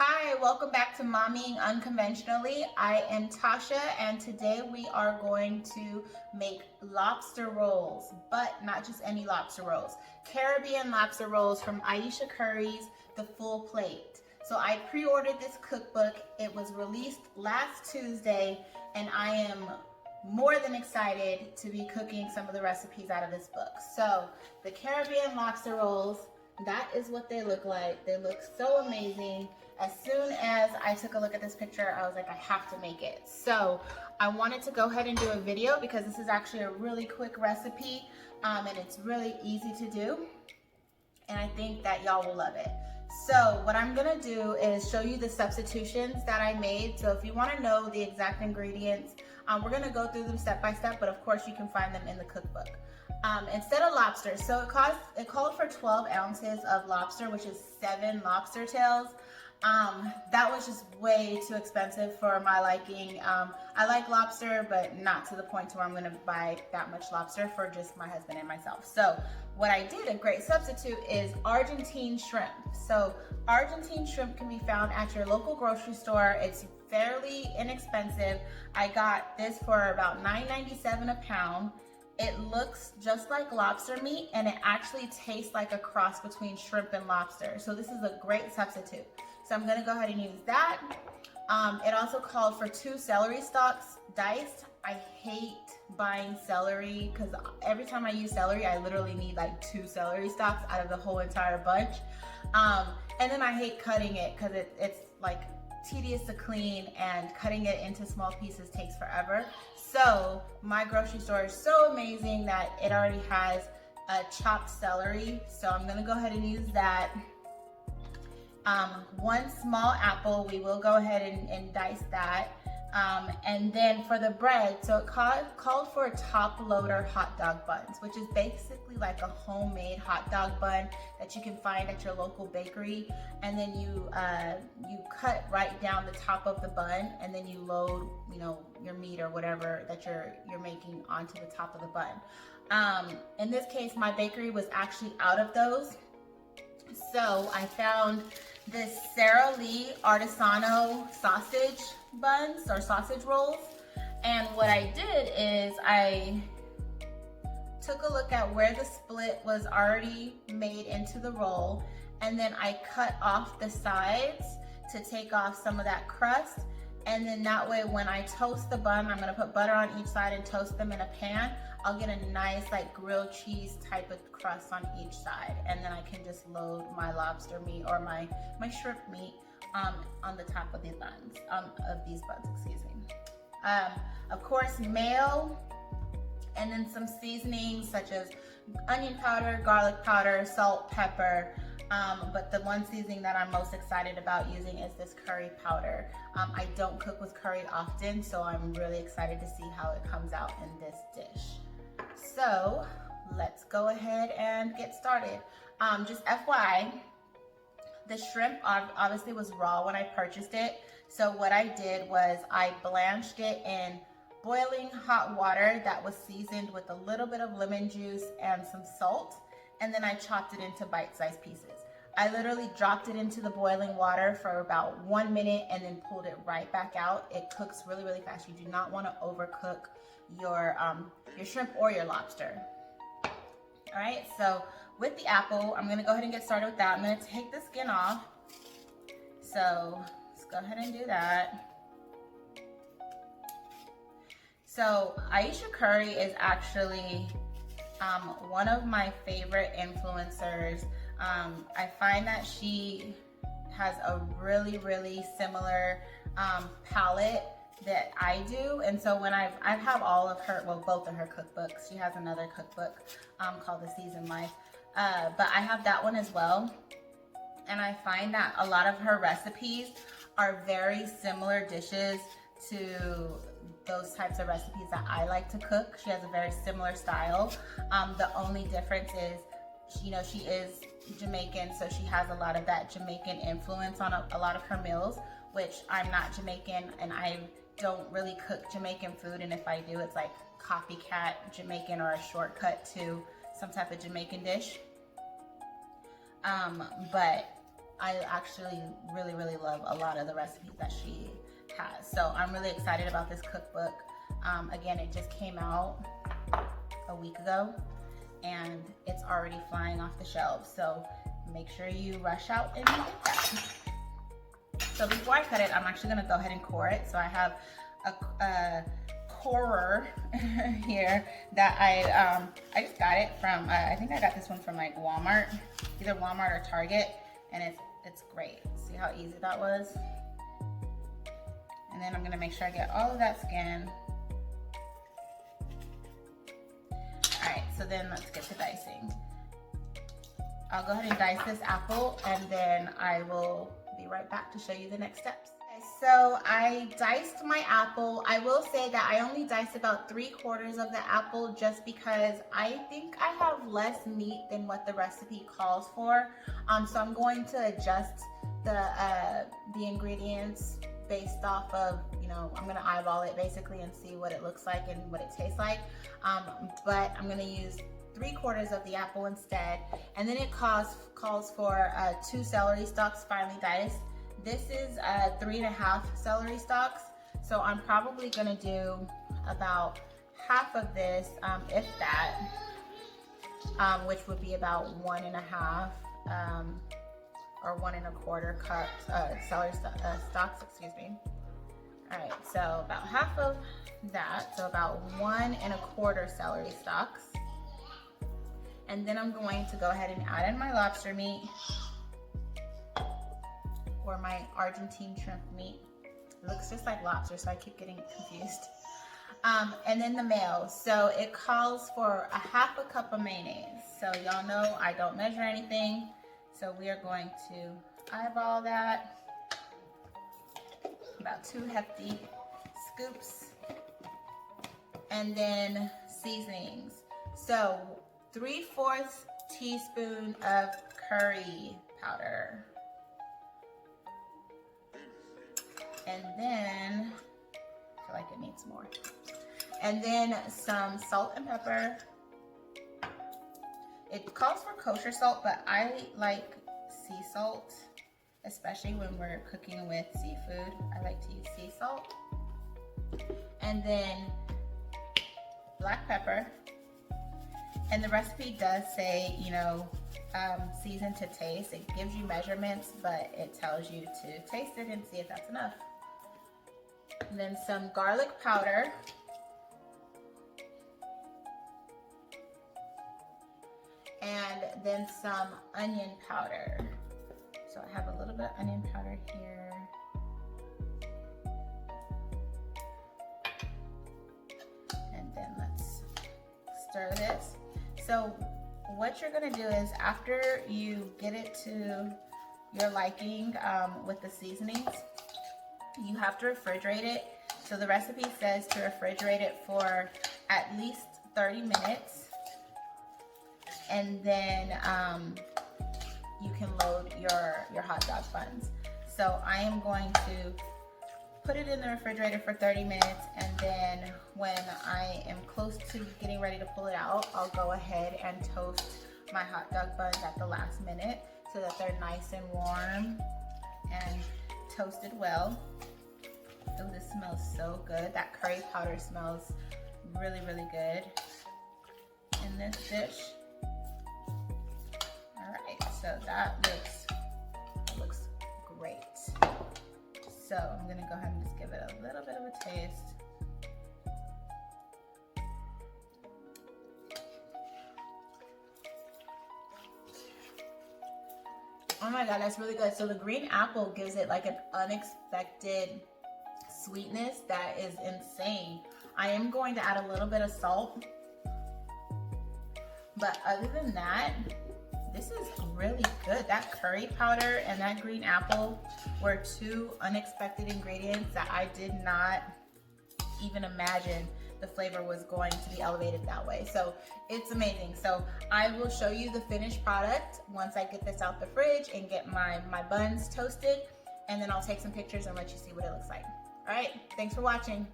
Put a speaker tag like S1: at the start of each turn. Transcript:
S1: Hi, welcome back to Mommying Unconventionally. I am Tasha, and today we are going to make lobster rolls, but not just any lobster rolls. Caribbean lobster rolls from Ayesha Curry's The Full Plate. So I pre-ordered this cookbook. It was released last Tuesday, and I am more than excited to be cooking some of the recipes out of this book. So the Caribbean lobster rolls, that is what they look like. They look so amazing. As soon as I took a look at this picture, I was like, I have to make it. So I wanted to go ahead and do a video because this is actually a really quick recipe and it's really easy to do. And I think that y'all will love it. So what I'm gonna do is show you the substitutions that I made. So if you wanna know the exact ingredients, we're gonna go through them step by step, but of course you can find them in the cookbook. Instead of lobster, so it called for 12 ounces of lobster, which is 7 lobster tails. That was just way too expensive for my liking. I like lobster, but not to the point to where I'm gonna buy that much lobster for just my husband and myself. So what I did, a great substitute, is Argentine shrimp. So Argentine shrimp can be found at your local grocery store. It's fairly inexpensive. I got this for about $9.97 a pound. It looks just like lobster meat and it actually tastes like a cross between shrimp and lobster. So this is a great substitute. So I'm gonna go ahead and use that. It also called for 2 celery stalks diced. I hate buying celery because every time I use celery, I literally need like 2 celery stalks out of the whole entire bunch. And then I hate cutting it because it's like tedious to clean, and cutting it into small pieces takes forever. So my grocery store is so amazing that it already has a chopped celery. So I'm gonna go ahead and use that. 1 small apple, we will go ahead and dice that. And then for the bread, so it called for top loader hot dog buns, which is basically like a homemade hot dog bun that you can find at your local bakery. And then you cut right down the top of the bun, and then you load, your meat or whatever that you're making onto the top of the bun. In this case, my bakery was actually out of those. So I found this Sara Lee Artisano sausage buns or sausage rolls. And what I did is I took a look at where the split was already made into the roll, and then I cut off the sides to take off some of that crust. And then that way when I toast the bun, I'm gonna put butter on each side and toast them in a pan. I'll get a nice like grilled cheese type of crust on each side. And then I can just load my lobster meat or my shrimp meat on the top of the buns, of these buns, excuse me. Of course, mayo, and then some seasonings such as onion powder, garlic powder, salt, pepper. But the one seasoning that I'm most excited about using is this curry powder. I don't cook with curry often, so I'm really excited to see how it comes out in this dish. So let's go ahead and get started. Just FYI, the shrimp obviously was raw when I purchased it. So what I did was I blanched it in boiling hot water that was seasoned with a little bit of lemon juice and some salt. And then I chopped it into bite-sized pieces. I literally dropped it into the boiling water for about 1 minute and then pulled it right back out. It cooks really, really fast. You do not want to overcook your shrimp or your lobster. All right, so with the apple, I'm gonna go ahead and get started with that. I'm gonna take the skin off. So let's go ahead and do that. So Ayesha Curry is actually one of my favorite influencers. I find that she has a really, really similar palette that I do. And so when I have all of her, well, both of her cookbooks. She has another cookbook called The Seasoned Life. But I have that one as well. And I find that a lot of her recipes are very similar dishes to those types of recipes that I like to cook. She has a very similar style. The only difference is, she is Jamaican, so she has a lot of that Jamaican influence on a lot of her meals, which I'm not Jamaican and I don't really cook Jamaican food. And if I do, it's like copycat Jamaican or a shortcut to some type of Jamaican dish. But I actually really, really love of a lot of the recipes that she has. So I'm really excited about this cookbook. Again, it just came out a week ago and it's already flying off the shelves. So make sure you rush out and get that. So before I cut it, I'm actually gonna go ahead and core it. So I have a corer here that I just got it from, I think I got this one from like Walmart, either Walmart or Target, and it's great. See how easy that was? And then I'm gonna make sure I get all of that skin. All right, so then let's get to dicing. I'll go ahead and dice this apple and then I will be right back to show you the next steps. Okay, so I diced my apple. I will say that I only diced about 3/4 of the apple just because I think I have less meat than what the recipe calls for. So I'm going to adjust the ingredients based off of, you know, I'm gonna eyeball it basically and see what it looks like and what it tastes like. But I'm gonna use 3/4 of the apple instead. And then it calls for 2 celery stalks finely diced. This is 3.5 celery stalks. So I'm probably gonna do about half of this, if that, which would be about 1.5 or 1 1/4 cups celery stalks, excuse me. All right, so about half of that, so about 1 1/4 celery stalks. And then I'm going to go ahead and add in my lobster meat or my Argentine shrimp meat. It looks just like lobster, so I keep getting confused. And then the mayo. So it calls for 1/2 cup of mayonnaise. So y'all know I don't measure anything. So we are going to eyeball that. About 2 hefty scoops. And then seasonings. So 3/4 teaspoon of curry powder. And then, I feel like it needs more. And then some salt and pepper. It calls for kosher salt, but I like sea salt, especially when we're cooking with seafood. I like to use sea salt. And then black pepper. And the recipe does say, you know, season to taste. It gives you measurements, but it tells you to taste it and see if that's enough. And then some garlic powder. And then some onion powder. So I have a little bit of onion powder here. And then let's stir this. So what you're gonna do is after you get it to your liking with the seasonings, you have to refrigerate it. So the recipe says to refrigerate it for at least 30 minutes. And then you can load your hot dog buns. So I am going to put it in the refrigerator for 30 minutes, and then when I am close to getting ready to pull it out, I'll go ahead and toast my hot dog buns at the last minute so that they're nice and warm and toasted well. Oh, this smells so good. That curry powder smells really, really good in this dish. All right, so that looks great. So I'm gonna go ahead and just give it a little bit of a taste. Oh my God, that's really good. So the green apple gives it like an unexpected sweetness that is insane. I am going to add a little bit of salt, but other than that, this is really good. That curry powder and that green apple were 2 unexpected ingredients that I did not even imagine the flavor was going to be elevated that way. So it's amazing. So I will show you the finished product once I get this out the fridge and get my buns toasted, and then I'll take some pictures and let you see what it looks like. All right, thanks for watching.